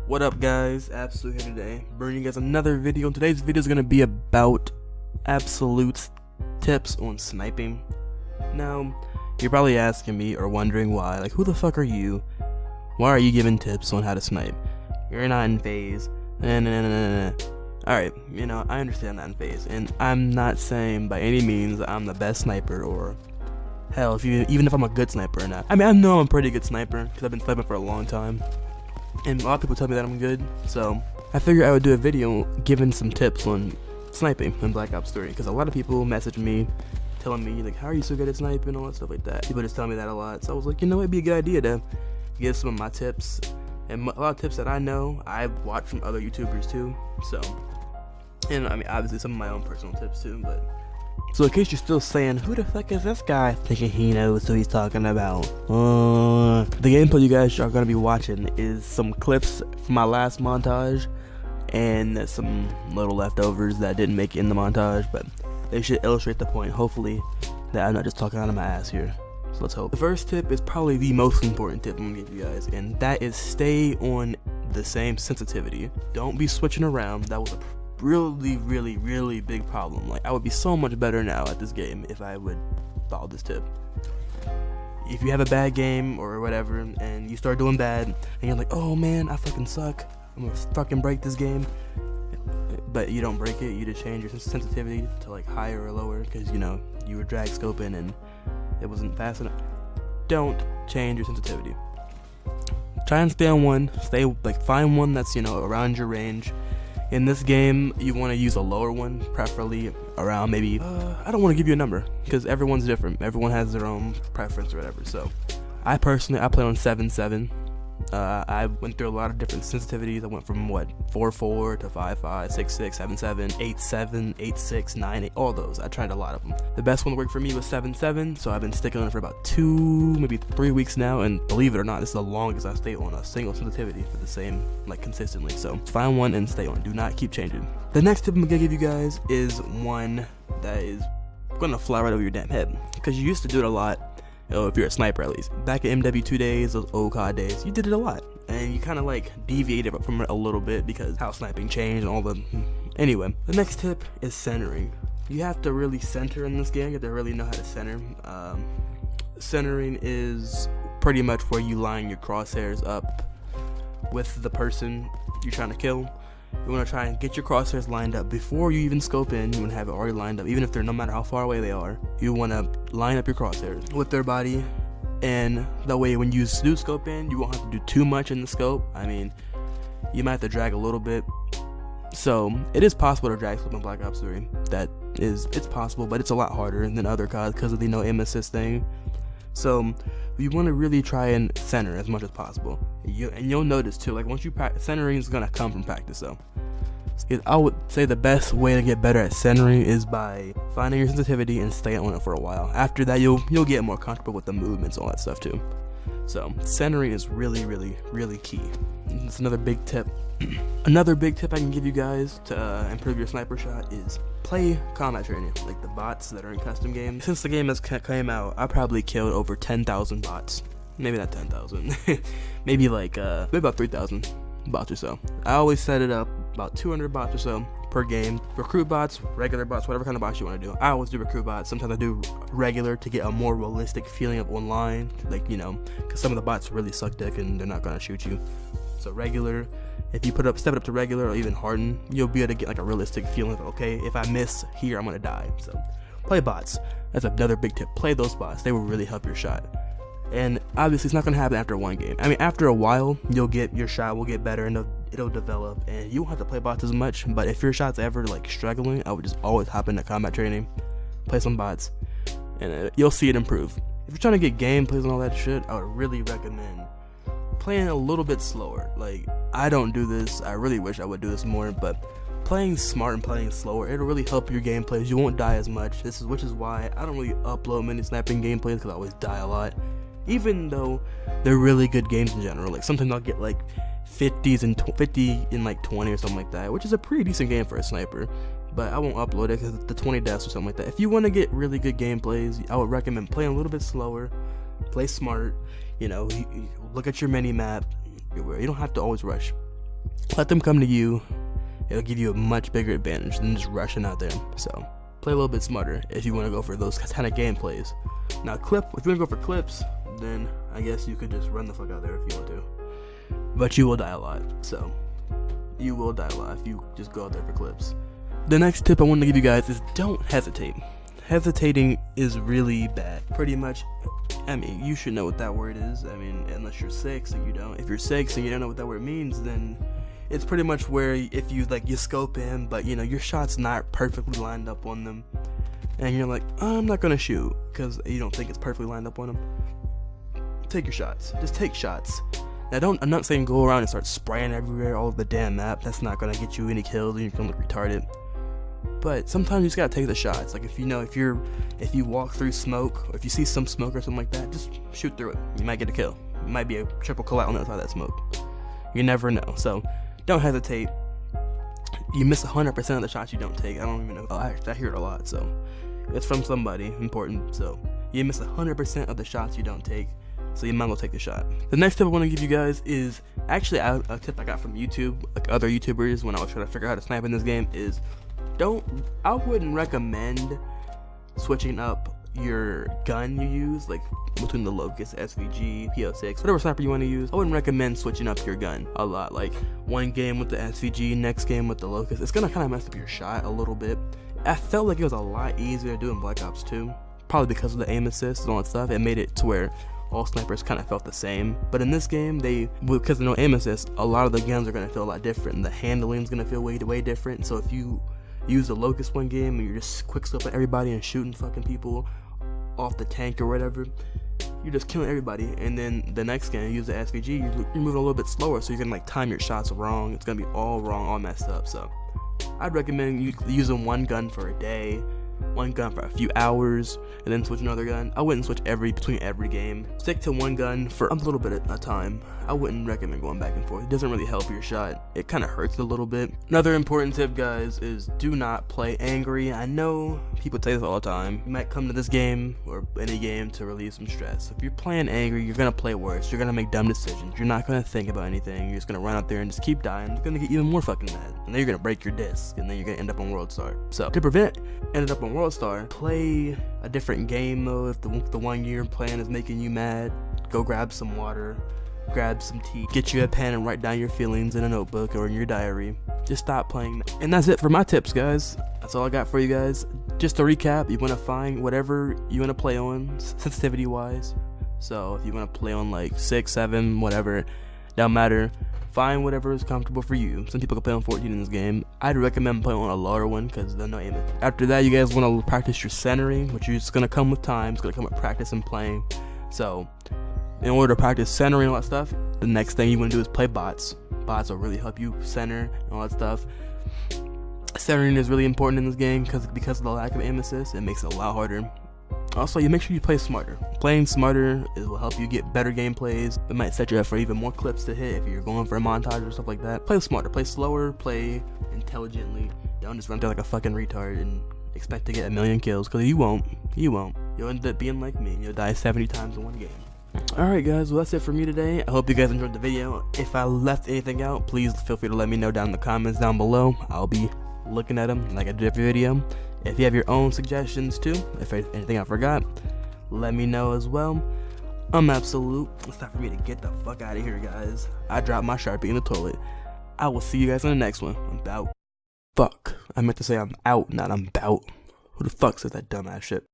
What up guys, Absolute here today, bringing you guys another video. Today's video is going to be about Absolute's tips on sniping. Now, you're probably asking me or wondering why, like who the fuck are you? Why are you giving tips on how to snipe? You're not in phase. Alright, I understand that in phase, and I'm not saying by any means I'm the best sniper or hell, even if I'm a good sniper or not. I mean, I know I'm a pretty good sniper because I've been sniping for a long time. And a lot of people tell me that I'm good, so I figured I would do a video giving some tips on sniping in Black Ops 3, because a lot of people message me telling me like, how are you so good at sniping and all that stuff like that. People just tell me that a lot, so I was like, it'd be a good idea to give some of my tips, and a lot of tips that I know I've watched from other YouTubers too, so, and I mean obviously some of my own personal tips too, but so in case you're still saying, who the fuck is this guy thinking he knows who he's talking about? The gameplay you guys are going to be watching is some clips from my last montage and some little leftovers that didn't make it in the montage, but they should illustrate the point, hopefully, that I'm not just talking out of my ass here. So let's hope. The first tip is probably the most important tip I'm going to give you guys, and that is stay on the same sensitivity. Don't be switching around. That was a really big problem. Like, I would be so much better now at this game if I would follow this tip. If you have a bad game or whatever and you start doing bad and you're like, oh man, I fucking suck, I'm gonna fucking break this game, but you don't break it, you just change your sensitivity to like higher or lower because you were drag scoping and it wasn't fast enough. Don't change your sensitivity. Try and stay on one. Find one that's around your range. In this game, you want to use a lower one, preferably around maybe, I don't want to give you a number, because everyone's different. Everyone has their own preference or whatever, so I play on 7.7. I went through a lot of different sensitivities. I went from 4.4 to 5.5, 6.6, 7.7, 8.7, 8.6, 9.8, all those. I tried a lot of them. The best one that worked for me was 7.7, so I've been sticking on it for about 2, maybe 3 weeks now, and believe it or not, this is the longest I've stayed on a single sensitivity for the same, consistently. So find one and stay on. Do not keep changing. The next tip I'm gonna give you guys is one that is gonna fly right over your damn head, because you used to do it a lot. If you're a sniper, at least back in MW2 days, those old COD days, you did it a lot, and you kind of deviated from it a little bit because how sniping changed and all the. Anyway, the next tip is centering. You have to really center in this game. You have to really know how to center. Centering is pretty much where you line your crosshairs up with the person you're trying to kill. You want to try and get your crosshairs lined up before you even scope in. You want to have it already lined up, even if they're no matter how far away they are. You want to line up your crosshairs with their body, and that way when you do scope in, you won't have to do too much in the scope. I mean, you might have to drag a little bit. So it is possible to drag scope in Black Ops 3. It's possible, but it's a lot harder than other CODs because of the aim assist thing. So you want to really try and center as much as possible. And you'll notice too, once you practice, centering is gonna come from practice. So I would say the best way to get better at centering is by finding your sensitivity and staying on it for a while. After that, you'll get more comfortable with the movements, all that stuff too. So centering is really key. It's another big tip. Another big tip I can give you guys to improve your sniper shot is play combat training, like the bots that are in custom games. Since the game has came out, I probably killed over 10,000 bots. Maybe not 10,000. maybe about 3,000 bots or so. I always set it up about 200 bots or so per game. Recruit bots, regular bots, whatever kind of bots you want to do. I always do recruit bots. Sometimes I do regular to get a more realistic feeling of online, because some of the bots really suck dick and they're not gonna shoot you. So regular. If you step it up to regular or even harden, you'll be able to get a realistic feeling of, okay, if I miss here, I'm gonna die. So play bots. That's another big tip. Play those bots. They will really help your shot. And obviously it's not gonna happen after one game. I mean, after a while, your shot will get better and it'll develop, and you won't have to play bots as much. But if your shot's ever struggling, I would just always hop into combat training, play some bots, and you'll see it improve. If you're trying to get gameplays and all that shit, I would really recommend playing a little bit slower. I don't do this. I really wish I would do this more, but playing smart and playing slower, it'll really help your gameplays. You won't die as much. Which is why I don't really upload many sniping gameplays, because I always die a lot, even though they're really good games in general. Sometimes I'll get 50s and 50 in 20 or something like that, which is a pretty decent game for a sniper. But I won't upload it because the 20 deaths or something like that. If you want to get really good gameplays, I would recommend playing a little bit slower, play smart. You look at your mini map. You don't have to always rush. let them come to you. It'll give you a much bigger advantage than just rushing out there. So play a little bit smarter if you want to go for those kind of gameplays. Now if you want to go for clips, then I guess you could just run the fuck out there if you want to. But you will die a lot, so you will die a lot if you just go out there for clips. The next tip I want to give you guys is don't hesitate. Hesitating is really bad. Pretty much, I mean, you should know what that word is. I mean, unless you're 6 and you don't. If you're 6 and you don't know what that word means, then it's pretty much where if you scope in, but your shot's not perfectly lined up on them, and you're like, oh, I'm not gonna shoot because you don't think it's perfectly lined up on them. Take your shots. Just take shots. Now I'm not saying go around and start spraying everywhere all over the damn map. That's not gonna get you any kills and you're gonna look retarded. But sometimes you just gotta take the shots. Like if you walk through smoke, or if you see some smoke or something like that, just shoot through it. You might get a kill. It might be a triple kill out on the other side of that smoke. You never know. So don't hesitate. You miss 100% of the shots you don't take. I don't even know. I hear it a lot, so it's from somebody important. So you miss 100% of the shots you don't take. So you might as well take the shot. The next tip I want to give you guys is actually a tip I got from YouTube, like other YouTubers when I was trying to figure out how to snipe in this game is I wouldn't recommend switching up your gun you use, like between the Locust, SVG, PO6, whatever sniper you want to use. I wouldn't recommend switching up your gun a lot. Like one game with the SVG, next game with the Locust. It's gonna kind of mess up your shot a little bit. I felt like it was a lot easier to do in Black Ops 2, probably because of the aim assist and all that stuff. It made it to where all snipers kind of felt the same. But in this game, because of no aim assist, a lot of the guns are gonna feel a lot different. And the handling is gonna feel way different. So if you use the Locust one game and you're just quick scoping everybody and shooting fucking people off the tank or whatever, you're just killing everybody. And then the next game, you use the SVG, you're moving a little bit slower, so you're gonna time your shots wrong. It's gonna be all wrong, all messed up. So I'd recommend you using one gun for a day, one gun for a few hours, and then switch another gun. I wouldn't switch between every game. Stick to one gun for a little bit at a time. I wouldn't recommend going back and forth. It doesn't really help your shot. It kind of hurts a little bit. Another important tip, guys, is do not play angry. I know people say this all the time. You might come to this game or any game to relieve some stress. If you're playing angry, you're gonna play worse. You're gonna make dumb decisions. You're not gonna think about anything. You're just gonna run out there and just keep dying. You're gonna get even more fucking mad, and then you're gonna break your disc, and then you're gonna end up on World Star. So to prevent ending up on World Star, play a different game mode. If the one you're playing is making you mad, go grab some water, grab some tea, get you a pen and write down your feelings in a notebook or in your diary. Just stop playing. And that's it for my tips, guys. That's all I got for you guys. Just to recap, you want to find whatever you want to play on sensitivity wise. So if you want to play on like 6, 7, whatever, don't matter. Find whatever is comfortable for you. Some people can play on 14 in this game. I'd recommend playing on a lower one because there's no aim. After that, you guys want to practice your centering, which is going to come with time. It's going to come with practice and playing. So in order to practice centering and all that stuff, the next thing you want to do is play bots. Bots will really help you center and all that stuff. Centering is really important in this game because of the lack of aim assist. It makes it a lot harder. Also, you make sure you play smarter. Playing smarter will help you get better gameplays. It might set you up for even more clips to hit if you're going for a montage or stuff like that. Play smarter, play slower, play intelligently. Don't just run there like a fucking retard and expect to get a million kills, because you won't. You'll end up being like me. You'll die 70 times in one game. Alright guys, well that's it for me today. I hope you guys enjoyed the video. If I left anything out, please feel free to let me know down in the comments down below. I'll be looking at them like I did every video. If you have your own suggestions too, if there's anything I forgot, let me know as well. I'm Absolute. It's time for me to get the fuck out of here, guys. I dropped my Sharpie in the toilet. I will see you guys on the next one. I'm out. Fuck. I meant to say I'm out, not I'm bout. Who the fuck says that dumbass shit?